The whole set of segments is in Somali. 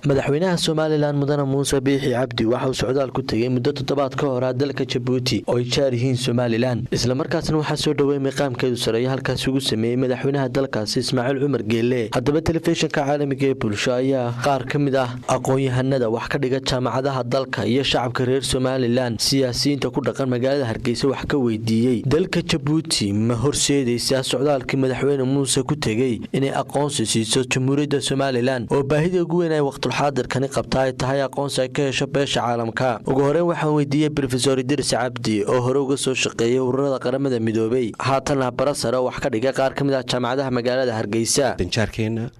madaxweynaha Soomaaliland mudane Muuse Biixi Cabdi waxa uu socdaal ku tagay muddo toddobaad ka hor dalka Djibouti oo ay jaar yihiin Soomaaliland isla markaasna waxa soo dhaweeyay maqaamkeedu sareeya halkaas ugu sameeyay madaxweynaha dalkaasi Ismaaciil Cumar Geelle haddaba telefishinka caalamiga ee bulsho ayaa qaar ka mid ah aqoon-yahanada wax ka dhiga jaamacadaha dalka iyo shacabka reer Soomaaliland siyaasiyiinta ku dhaqan magaalada Hargeysa wax ka weydiiyay dalka Djibouti ma horseedaysa socdaalkii madaxweyne Muuse ku tagay inay aqoonsi siiso Jamhuuriyadda Soomaaliland oo baahida ugu weyn ay waqti xaadirkani qabtaa tahay aqoonsi ka hesho beesha caalamka ugu horeen waxaan weydiiyay Professor Idris Cabdi oo hore uga soo shaqeeyay ururada qaramada midoobay haatan barasara wax ka dhiga qaar ka mid ah jaamacadaha magaalada Hargeysa danjaarkeena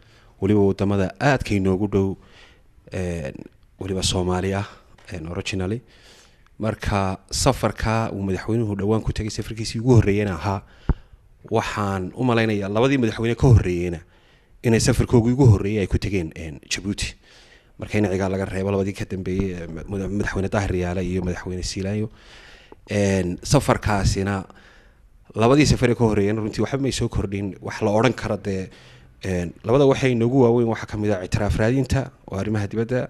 waliba wadamada aadka inoogu dhow waliba Soomaaliya originally marka safarka uu madaxweynuhu dhawaan ku tagay safarkiisii ugu horeeyay ahaa waxaan u maleynayaa labadii madaxweyne ka horeeyayna inay safarkoodu ugu horeeyay ay ku tageen Djibouti marka in ciiga laga reebo labadii ka dambeeyay madaxweyne Daahir Yaale iyo madaxweyne Siilaanyo safarkaasina labadii safar ka horeeyay runtii waxba may soo kordhin wax la oran karo labada waxay nagu waaweyn waxa kamid ah itiraaf raadinta oo arrimaha dibadda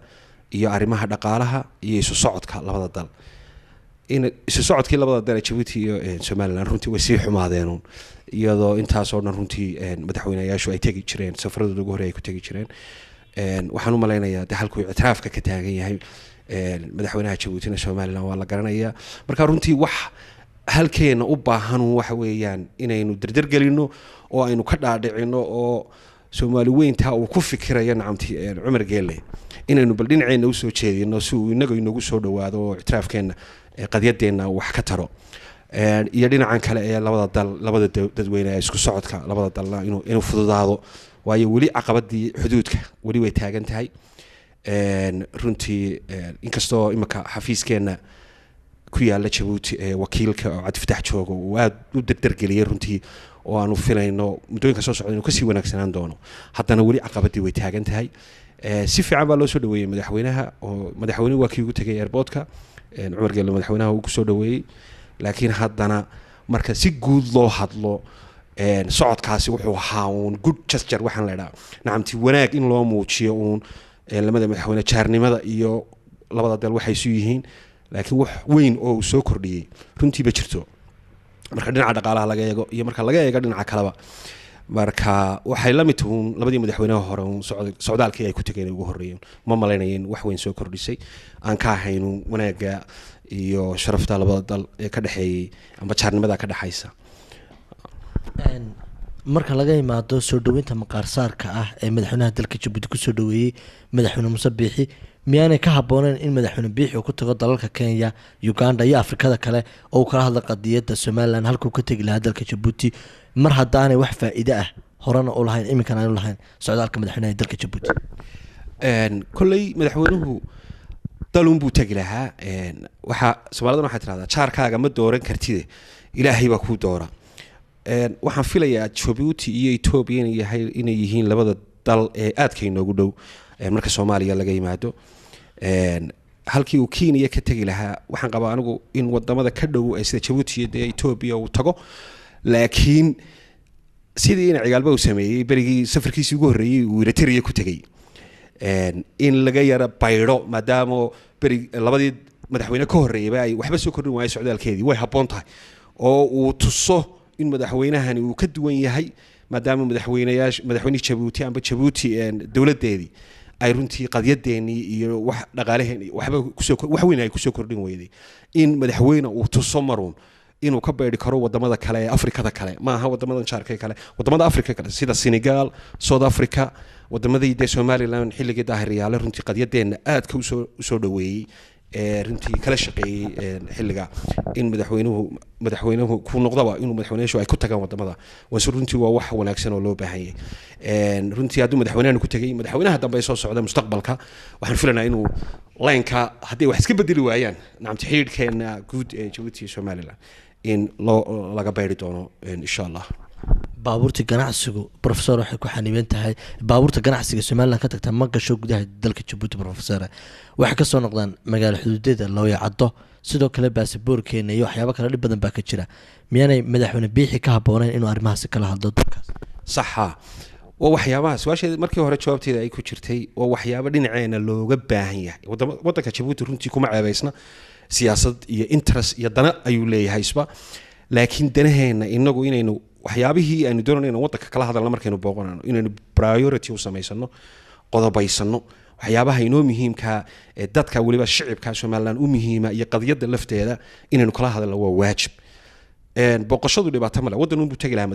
iyo arrimaha dhaqaalaha iyo isu socodka labada dal in isu socodkii labada dal Djibouti iyo Soomaaliland runtii way sii xumaadeen iyadoo intaas oo dhan runtii madaxweynayaashu ay tagi jireen safaradooda ugu horeeyay ku tagi jireen waxaan u maleynayaa halkuu itiraafka ka taagan yahay madaxweynaha Djibouti Soomaaliland waa la garanayaa marka runtii wax halkeena u baahan waxa weeyaan inaynu dardar galino oo aynu ka dhaadhicino oo Soomaali weynta uu ku fikirayo nacamti Cumar Geelle inaynu bal dhinaceena u soo jeedino si uu inaga inagu soo dhawaado oo itiraafkeena qadiyadeena wax ka taro iyo dhinacan kale ee labada dadweyne isku socodka labada dalna inuu fududaado waayo wali caqabadii xuduudka wali way taagan tahay runtii inkastoo imaka xafiiskeena ku yaala Djibouti wakiilka oo Cabdi Fataax joogo oo aad u dardargeliyay runtii oo aanu filayno muddooyinka soo socda inuu ka sii wanaagsanaan doono haddana wali caqabadii way taagan tahay si fiican baa loo soo dhaweeyay madaxweynaha oo madaxweynuhu waa kii ugu tagay airportka Cumar Geelle madaxweynaha uu ku soo dhaweeyay laakiin haddana marka si guud loo hadlo socodkaasi wuxuu ahaa good gesture waxaan leeyahay nacamti wanaag in loo muujiyo lamada madaxweyne jaarnimada iyo labada dal waxay soo yihiin laakiin wax weyn oo soo kordhiyay runtii ba jirto marka dhinaca dhaqaalaha laga eego iyo marka laga eego dhinaca kaleba marka waxay la mid tahay labadii madaxweynaha hore socdaalkii ay ku tageen ugu horeeyeen ma maleynayeen wax weyn soo kordhisay aan ka ahayn wanaaga iyo sharafta labada dal ee ka dhaxeeyay ama jaarnimada ka dhaxaysa marka laga imaado soo dhaweynta maqaar saarka ah ee madaxweynaha dalka Djibouti ku soo dhaweeyay madaxweyne Muuse Biixi miyaanay ka habooneen in madaxweyne Biixi uu ku tago dalalka Kenya, Uganda iyo Afrikada kale oo kala hadla qadiyada Soomaaliland halkuu ka tagi lahaa dalka Djibouti mar haddaanay wax faa'iido ah horena u lahayn iminkan aan u lahayn socdaalka madaxweynaha dalka Djibouti kullay madaxweynuhu dalun buu tagi lahaa waxa Soomaaliland waxa tiraahdaa jaarkaaga ma dooran kartid Ilaahay baa ku doora waxaan filayaa Djibouti iyo Ethiopia inay yihiin labada dal ee aadka inoogu dhow marka Soomaaliya laga yimaado halkii uu Kenya ka tagi lahaa waxaan qabaa anigu in wadamada ka dhow ee sida Djibouti iyo Ethiopia uu tago laakiin sidii in cigaalba uu sameeyay berigii safarkiisii ugu horeeyay uu Eritrea ku tagay in laga yara bayro maadaama labadii madaxweyne ka horeeyay ay waxba soo kordhin waayay socdaalkeedii way haboon tahay oo uu tuso in madaxweynahani uu ka duwan yahay maadaama madaxweyne Djibouti amba Djibouti dawladeedii ay runtii qadiyadeeni iyo wax dhaqaalaheeni wax weyn ay ku soo kordhin weyday in madaxweyne uu tuso maruun inuu ka beeri karo wadamada kale ee Afrikada kale ma aha wadamada jaarka kale wadamada Afrika kale sida Senegal, South Africa wadamadii Soomaaliland xilligii Daahir Yaale runtii qadiyadeena aad ka soo dhaweeyay runtii kala shaqeeyay xilliga in madaxweynuhu ku noqdaba inuu madaxweynayaashu ay ku tagaan wadamada runtii waa wax wanaagsan oo loo baahan yahay runtii hadduu madaxweynaha ku tagay madaxweynaha dambe soo socda mustaqbalka waxaan filaynaa inuu laynka haddii wax iska bedeli waayaan nacamti xiriirkeena guud ee Djibouti iyo Soomaaliland in laga beeri doono insha Allah baabuurta ganacsigu professor waxay ku xaniiban tahay baabuurta ganacsiga Soomaaliland ka tagta ma gasho gudaha dalka Djibouti professor waxa ka soo noqdaan magaalo xuduudeeda loo yacado sidoo kale baasaboorkeena iyo waxyaabo kale dhib badan baa ka jira miyaanay madaxweyne Biixi ka habooneen inuu arrimahaas kala hadlo dalkaas saxa waa waxyaabaha su'aasheeda markii hore jawaabteeda ay ku jirtay waa waxyaabo dhinaceena looga baahan yahay waddanka Djibouti runtii kuma ceebaysna siyaasad iyo interest iyo dana ayuu leeyahay isba laakiin danaheena inagu inaynu waxyaabihii aanu doonayno waddanka kala hadalna markaynu booqanayno inaynu priority u samaysano qodobaysano waxyaabaha inoo muhiimka ee dadka waliba shicibka Soomaaliland u muhiima iyo qadiyada lafteeda inaynu kala hadalno waa waajib booqashadu dhibaato male waddan uu tagi lahaa